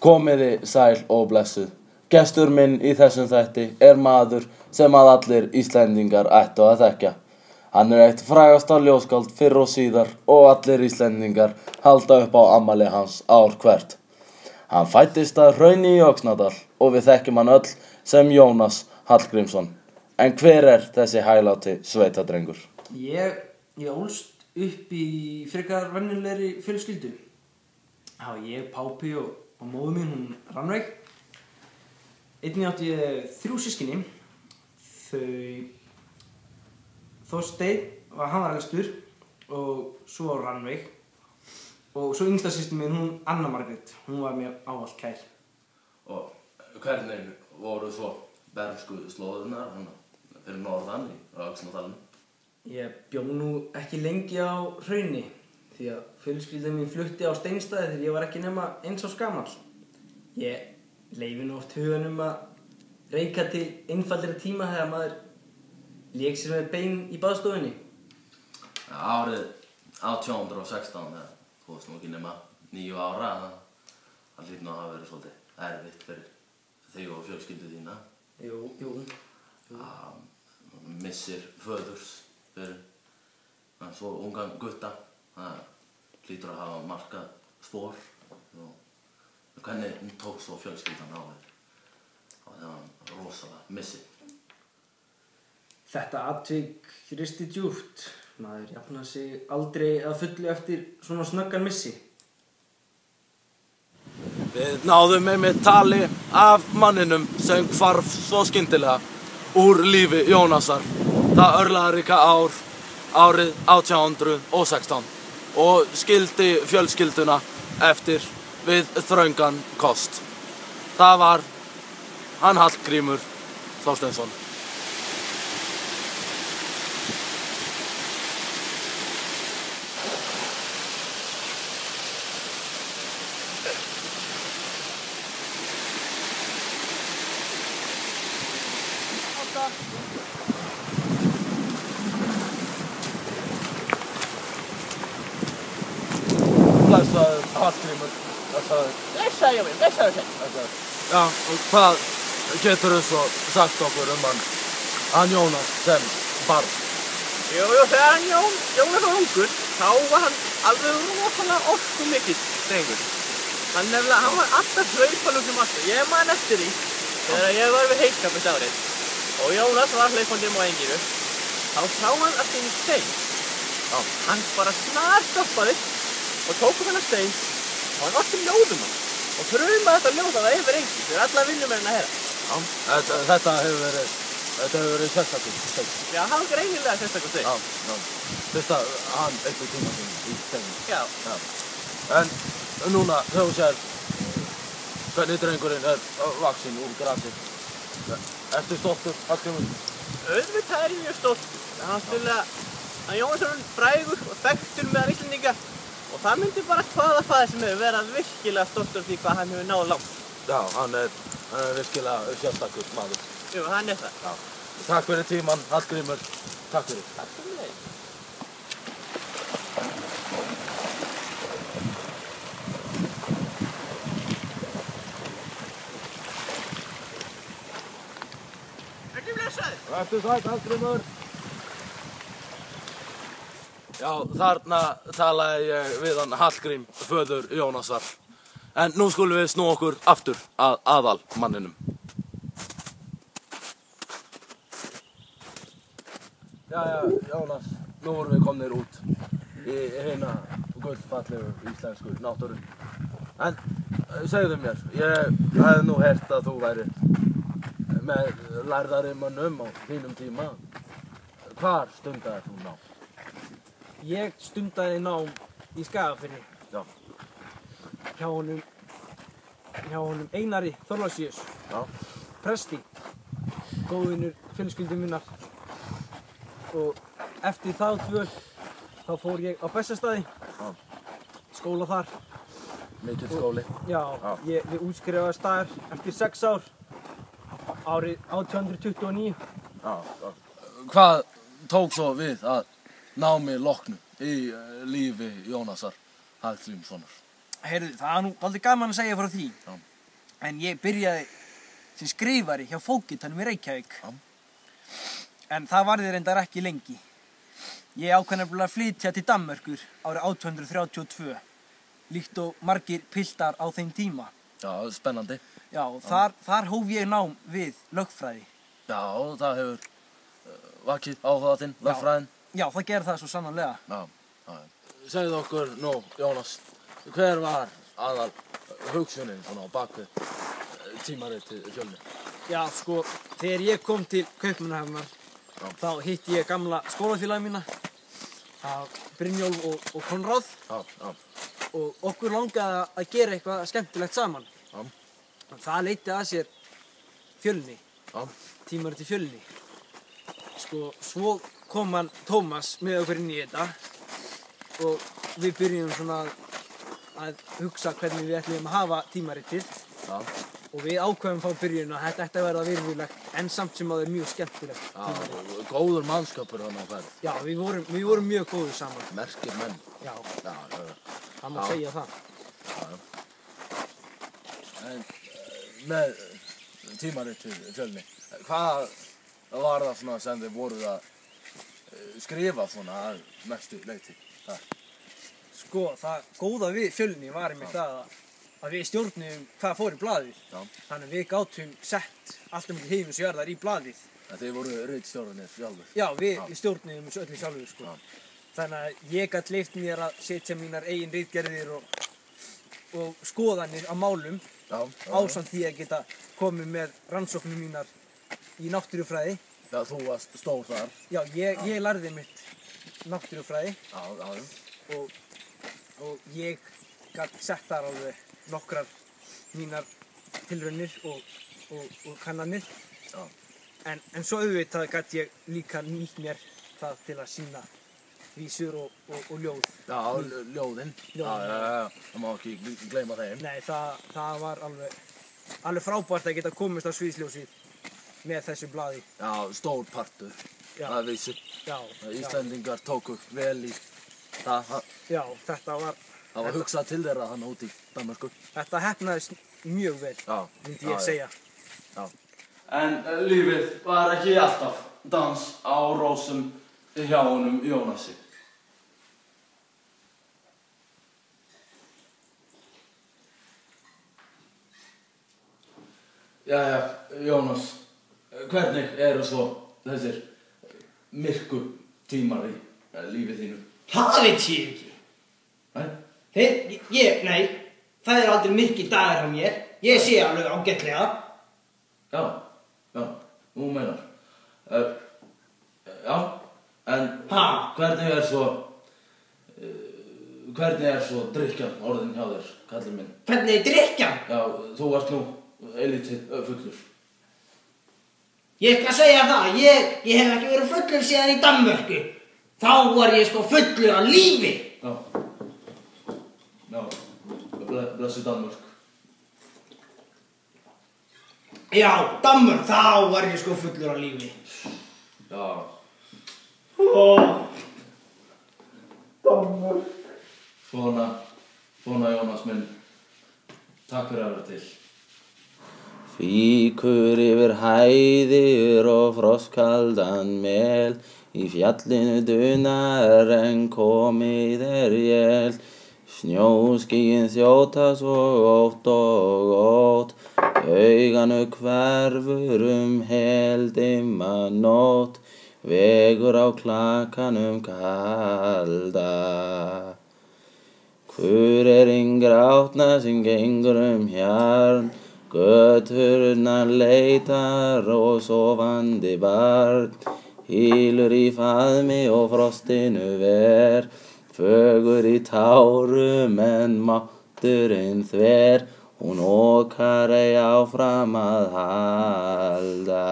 Komiði sæl og blessuð. Gestur minn í þessum þætti maður sem að allir Íslendingar ættu að þekkja. Hann eitt frægasta ljóðskáld fyrr og síðar og allir Íslendingar halda upp á afmæli hans ár hvert. Hann fæddist að Hrauni í Öxnadal og við þekkjum hann öll sem Jónas Hallgrímsson. En hver þessi hæláti sveitadrengur? Ég ólst upp í frekar venjulegri fjölskyldu. Ég, pápi og móðir mín, hún Rannveig. Einnig átti ég 3 systkini. Þorsteinn, hann var elstur, og svo Rannveig. Og svo yngsta systir mín, hún Anna Margrét. Hún var mér ávallt kær. Og hvernig voru svo bernsku slóðurnar fyrir norðan í Öxnadalnum? Ég bjó nú ekki lengi á Hrauni, því að fjölskylda mín flutti á Steinstaði þegar ég var ekki nema 1 árs gamall. Ég leyfi nú oft huganum að reika til einfaldari tíma þegar maður lék sér með bein í baðstofunni. Árið 1816, þú veist nú ekki nema 9 ára, það hlýtur nú að hafa verið svolítið erfitt fyrir þig og fjölskyldu þína. Jú. Missir föðurs fyrir svo ungan gutta, það hlýtur að hafa markað spor. Hvernig tók svo fjölskyldan á þennan rosalega missi? Þetta atvik risti djúpt. Maður jafnar sig aldrei að fullu eftir svona snöggan missi. Við náðum einmitt tali af manninum sem hvarf svo skyndilega úr lífi Jónasar það örlagaríka árið 1816 og skildi fjölskylduna eftir við þröngan kost. Það var hann Hallgrímur Þorsteinsson. Blessaður Hallgrímur, blessaður. Blessaður hjá mér, blessaður þeim. Já, og hvað geturðu svo sagt okkur hann Jónas sem barn? Jú, þegar Jónas var ungur, þá var hann alveg rosalega orkumikill drengur. Hann var alltaf hlaupandi um allt. Ég man eftir því þegar ég var við heilskapnisárið og Jónas var hlaupandi á enginu. Þá sá hann allt í einu stein. Hann bara snarstoppaði og tók þennan stein og hann orti ljóðum hann og frumaði þetta ljóð að það yfir engi fyrir alla vinnumennina herra. Þetta hefur verið sérstakur stein. Já, hann var greinilega sérstakur stein. Fyrst að hann einhver tíma í steinin. Já. En núna, þegar þú sér hvernig drengurinn vaxinn úr grasi. Ertu stoltur, Hallgrímur? Auðvitað ég mjög stoltur. Hann Jónas er frægur og þekktur meðal Íslendinga og það myndi bara hvaða faðir sem hefur verið virkilega stoltur því hvað hann hefur náð langt. Já, hann er virkilega sérstakur maður. Jú, hann er það. Já. Takk fyrir tímann, Hallgrímur. Takk fyrir. Takk fyrir mig. Ertu blessaður? Vertu sæll, Hallgrímur. Já, þarna talaði ég við hann Hallgrím, föður Jónasar. En nú skulum við snúa okkur aftur að aðalmanninum. Jæja, Jónas, nú vorum við komnir út í hina gullfallegu íslensku náttúru. En segðu mér, ég hef nú heyrt að þú væri með lærðari mönnum á þínum tíma. Hvar stundaðir þú nám? Ég stundaði nám í Skagafirði. Já. Hjá honum Einari Þorláksíus. Já. Presti. Góðvinur fjölskyldu minnar. Og eftir það dvöl, þá fór ég á Bessastaði. Já. Skóla þar. Mikill skóli. Já. Ég útskrifaðist þar eftir 6 ár. Árið 1829. Já. Hvað tók svo við að námi loknu í lífi Jónasar Hallgrímssonar? Heyrðu, það nú aldrei gaman að segja frá því. Já. En ég byrjaði sem skrifari hjá Fókitanum í Reykjavík. Já. En það varði reyndar ekki lengi. Ég ákvað nefnilega að flytja til Danmerkur árið 1832, líkt og margir piltar á þeim tíma. Já, spennandi. Já, þar hóf ég nám við lögfræði. Já, það hefur vakið áhuga þinn, lögfræðin. Já, það gerði það svo sannarlega. Já. Segðu okkur nú, Jónas, hver var aðal hugsunin svona á bakvið tímaritið Fjölni? Já, sko, þegar ég kom til Kaupmannahafnar, þá hitti ég gamla skólafélaga mína, Brynjólf og Konráð. Já. Og okkur langaði að gera eitthvað skemmtilegt saman. Já. Það leiddi að sér Fjölni, Já. tímaritið Fjölni. Sko, svo kom hann Tómas með okkur inn í þetta og við byrjum svona að hugsa hvernig við ætlum að hafa tímaritið. Já. Og við ákveðum frá byrjun að þetta ætti að verða virðulegt en samt sem að það er mjög skemmtilegt tímarit. Já, góður mannskapur hann á ferð. Já, við vorum mjög góðir saman. Merkir menn. Já, Já. það má segja það. En með tímaritið Fjölni, hvað var það svona sem þið voruð að skrifa svona að mestu leyti? Sko, það góða við Fjölni var einmitt það að við stjórnum hvað fór í blaðið. Já. Þannig að við gátum sett allt um himins og jarðar í blaðið. En þið voru ritstjórarnir sjálfur? Já, við stjórnum þessu öllu sjálfur, sko. Já. Þannig að ég gat leyft mér að setja mínar eigin ritgerðir og skoðanir á málum ásamt því að geta komið með rannsóknir mínar í náttúrufræði. Já, þú varst stór þar. Já, ég lærði mitt náttúrufræði. Já. Og ég gat sett þar alveg nokkrar mínar tilraunir og kannanir. Já. En svo auðvitað gat ég líka nýtt mér það til að sýna vísur og ljóð. Já, ljóðin. Já. Það má ekki gleyma þeim. Nei, það var alveg frábært að geta komist á sviðsljósið með þessu blaði. Já, stór partur. Já. Það vissi. Já. Íslendingar tóku vel í það. Já, þetta var hugsað til þeirra hann út í Danmörku. Þetta heppnaðist mjög vel, myndi ég segja. Já. En lífið var ekki alltaf dans á rósum hjá honum Jónasi. Jæja, Jónas, hvernig eru svo þessir myrku tímar í lífi þínu? Það veit ég ekki. Nei? Nei, það er aldrei myrkir dagar hjá mér. Ég sé alveg ágætlega. Já, þú meinar. Já, en hvernig er svo drykkjan orðin hjá þér, kallinn minn? Hvernig er drykkjan? Já, þú ert nú eilítið fullur. Ég skal segja það, ég hef ekki verið fullur síðan í Danmörku. Þá var ég sko fullur af lífi. Já, blessu Danmörk. Já, Danmörk, þá var ég sko fullur af lífi. Já. Danmörk. Svona Jónas minn. Takk fyrir að vera til. Fíkur yfir hæðir og frostkaldan mel, í fjallinu dunar en komið él. Snjóskýin þjóta svo ótt og ótt, auganu hverfur heldimma nótt, vegur á klakanum kalda. Hver grátna sem gengur hjarn, göturnar leitar og sofandi barn, hýlur í faðmi og frostinu ver, fögur í tárum en mátturinn þver, hún okar ei áfram að halda.